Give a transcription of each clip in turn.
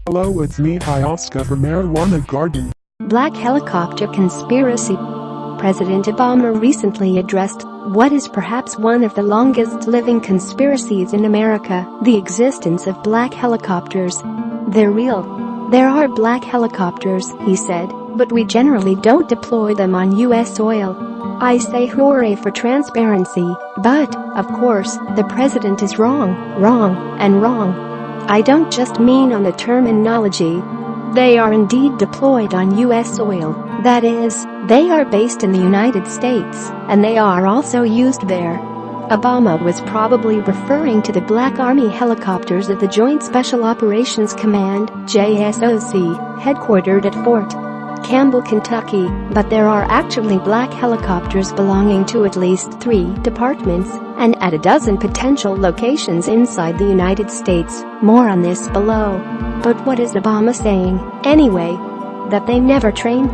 Hello, it's me, Ayahuasca from Marijuana Garden. Black helicopter conspiracy. President Obama recently addressed what is perhaps one of the longest-living conspiracies in America, the existence of black helicopters. They're real. There are black helicopters, he said, but we generally don't deploy them on U.S. soil. I say hooray for transparency, but, of course, the president is wrong, and wrong. I don't just mean on the terminology. They are indeed deployed on U.S. soil, that is, they are based in the United States, and they are also used there. Obama was probably referring to the Black Army helicopters of the Joint Special Operations Command, JSOC, headquartered at Fort Campbell, Kentucky, but there are actually black helicopters belonging to at least 3 departments and at a dozen potential locations inside the United States. More on this below. But what is Obama saying, anyway? That they never train?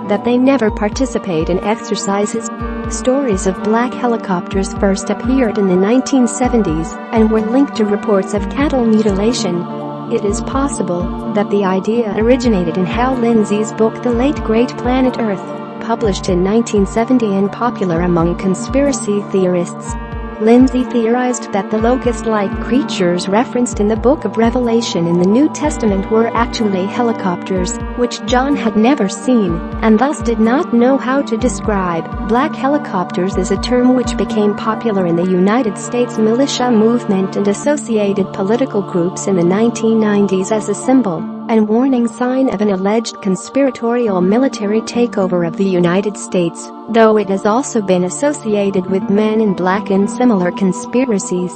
That they never participate in exercises? Stories of black helicopters first appeared in the 1970s and were linked to reports of cattle mutilation. It is possible that the idea originated in Hal Lindsey's book The Late Great Planet Earth, published in 1970 and popular among conspiracy theorists. Lindsey theorized that the locust-like creatures referenced in the Book of Revelation in the New Testament were actually helicopters, which John had never seen, and thus did not know how to describe. Black helicopters is a term which became popular in the United States militia movement and associated political groups in the 1990s as a symbol and warning sign of an alleged conspiratorial military takeover of the United States, though it has also been associated with men in black in similar conspiracies.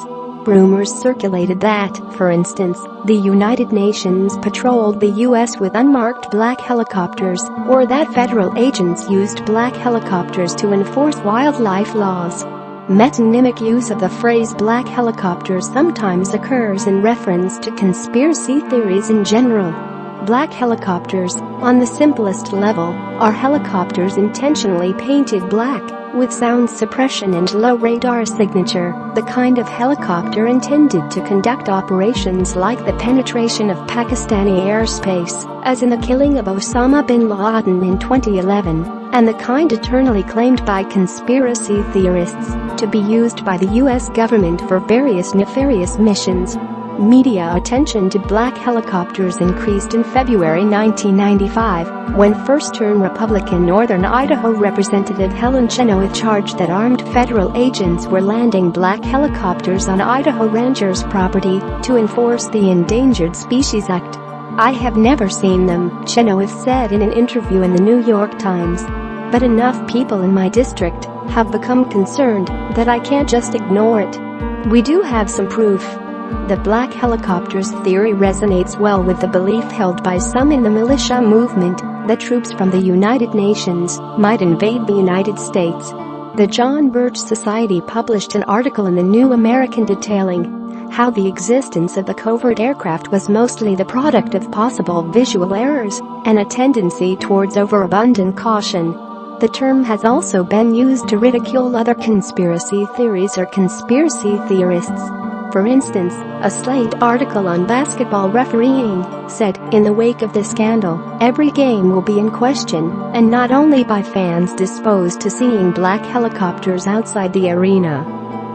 Rumors circulated that, for instance, the United Nations patrolled the U.S. with unmarked black helicopters, or that federal agents used black helicopters to enforce wildlife laws. Metonymic use of the phrase black helicopters sometimes occurs in reference to conspiracy theories in general. Black helicopters, on the simplest level, are helicopters intentionally painted black, with sound suppression and low radar signature, the kind of helicopter intended to conduct operations like the penetration of Pakistani airspace, as in the killing of Osama bin Laden in 2011, and the kind eternally claimed by conspiracy theorists to be used by the U.S. government for various nefarious missions. Media attention to black helicopters increased in February 1995, when first-term Republican Northern Idaho Representative Helen Chenoweth charged that armed federal agents were landing black helicopters on Idaho ranchers' property to enforce the Endangered Species Act. "I have never seen them," Chenoweth said in an interview in the New York Times. "But enough people in my district have become concerned that I can't just ignore it. We do have some proof." The black helicopters theory resonates well with the belief held by some in the militia movement that troops from the United Nations might invade the United States. The John Birch Society published an article in the New American detailing how the existence of the covert aircraft was mostly the product of possible visual errors and a tendency towards overabundant caution. The term has also been used to ridicule other conspiracy theories or conspiracy theorists. For instance, a Slate article on basketball refereeing said, "In the wake of the scandal, every game will be in question, and not only by fans disposed to seeing black helicopters outside the arena."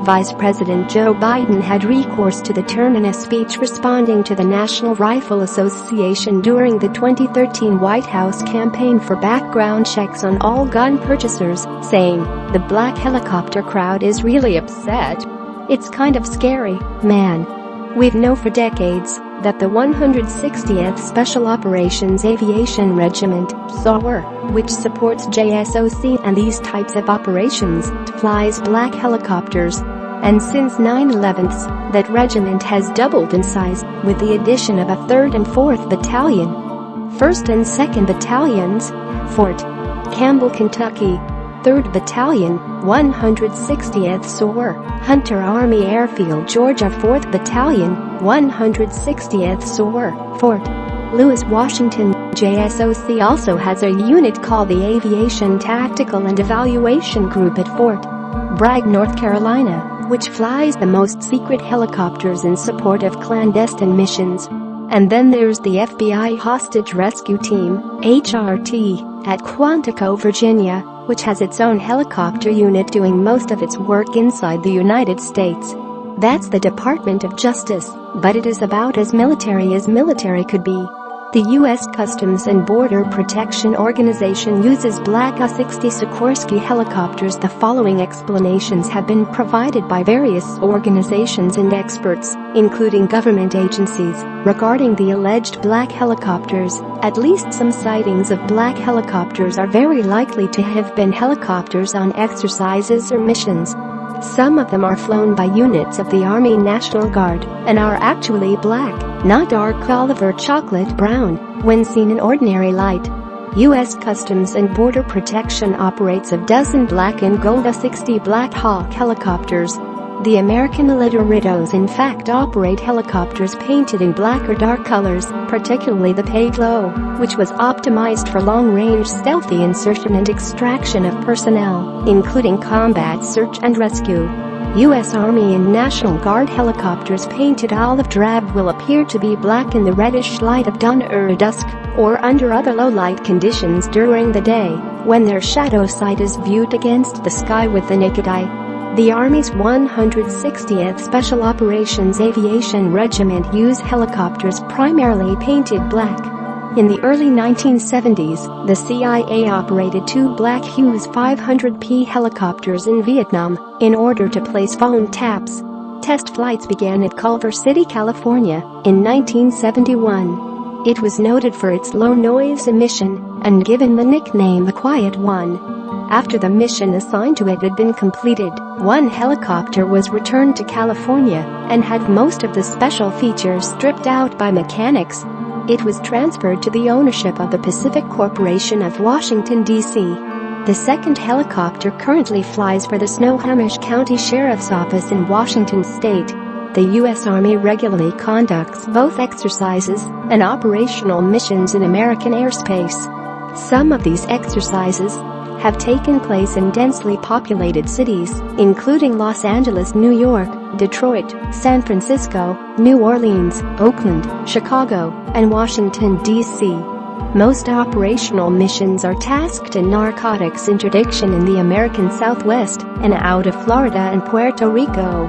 Vice President Joe Biden had recourse to the term in a speech responding to the National Rifle Association during the 2013 White House campaign for background checks on all gun purchasers, saying, "The black helicopter crowd is really upset. It's kind of scary, man. We've known for decades that the 160th Special Operations Aviation Regiment, SOAR, which supports JSOC and these types of operations, flies black helicopters. And since 9/11, that regiment has doubled in size, with the addition of a 3rd and 4th Battalion. 1st and 2nd Battalions, Fort Campbell, Kentucky. 3rd Battalion, 160th SOAR, Hunter Army Airfield, Georgia. 4th Battalion, 160th SOAR, Fort Lewis, Washington. JSOC also has a unit called the Aviation Tactical and Evaluation Group at Fort Bragg, North Carolina. which flies the most secret helicopters in support of clandestine missions. And then there's the FBI Hostage Rescue Team, HRT, at Quantico, Virginia, which has its own helicopter unit doing most of its work inside the United States. That's the Department of Justice, but it is about as military could be. The U.S. Customs and Border Protection Organization uses Black U-60 Sikorsky helicopters. The following explanations have been provided by various organizations and experts, including government agencies, regarding the alleged black helicopters. At least some sightings of black helicopters are very likely to have been helicopters on exercises or missions. Some of them are flown by units of the Army National Guard and are actually black, not dark olive or chocolate brown, when seen in ordinary light. U.S. Customs and Border Protection operates a dozen black and gold U-60 Black Hawk helicopters. The American Littoritos in fact operate helicopters painted in black or dark colors, particularly the Payflow, which was optimized for long-range stealthy insertion and extraction of personnel, including combat search and rescue. U.S. Army and National Guard helicopters painted olive drab will appear to be black in the reddish light of dawn or dusk, or under other low-light conditions during the day, when their shadow side is viewed against the sky with the naked eye. The Army's 160th Special Operations Aviation Regiment use helicopters primarily painted black. In the early 1970s, the CIA operated two Black Hughes 500P helicopters in Vietnam in order to place phone taps. Test flights began at Culver City, California, in 1971. It was noted for its low noise emission and given the nickname the Quiet One. After the mission assigned to it had been completed, one helicopter was returned to California and had most of the special features stripped out by mechanics. It was transferred to the ownership of the Pacific Corporation of Washington, D.C. The second helicopter currently flies for the Snohomish County Sheriff's Office in Washington State. The U.S. Army regularly conducts both exercises and operational missions in American airspace. Some of these exercises have taken place in densely populated cities, including Los Angeles, New York, Detroit, San Francisco, New Orleans, Oakland, Chicago, and Washington, D.C. Most operational missions are tasked in narcotics interdiction in the American Southwest and out of Florida and Puerto Rico.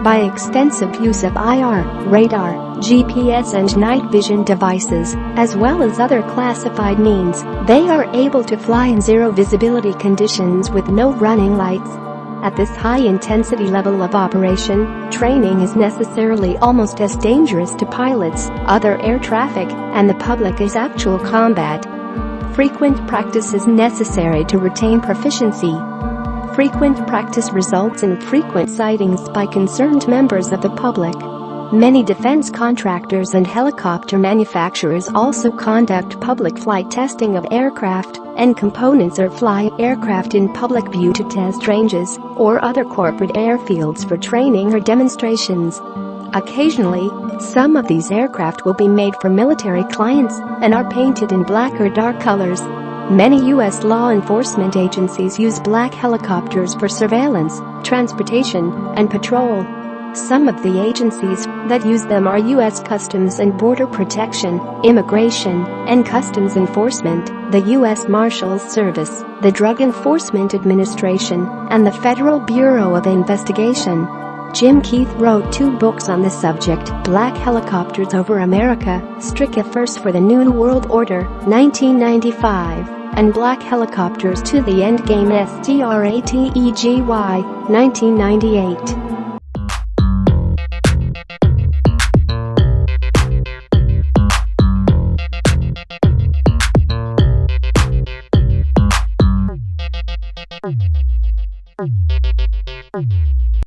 By extensive use of IR, radar, GPS and night vision devices, as well as other classified means, they are able to fly in zero visibility conditions with no running lights. At this high-intensity level of operation, training is necessarily almost as dangerous to pilots, other air traffic, and the public as actual combat. Frequent practice is necessary to retain proficiency. Frequent practice results in frequent sightings by concerned members of the public. Many defense contractors and helicopter manufacturers also conduct public flight testing of aircraft and components or fly aircraft in public view to test ranges or other corporate airfields for training or demonstrations. Occasionally, some of these aircraft will be made for military clients and are painted in black or dark colors. Many U.S. law enforcement agencies use black helicopters for surveillance, transportation, and patrol. Some of the agencies that use them are U.S. Customs and Border Protection, Immigration and Customs Enforcement, the U.S. Marshals Service, the Drug Enforcement Administration, and the Federal Bureau of Investigation. Jim Keith wrote 2 books on the subject, Black Helicopters Over America, Strike First for the New World Order, 1995, and Black Helicopters to the Endgame Strategy, 1998. Thank you.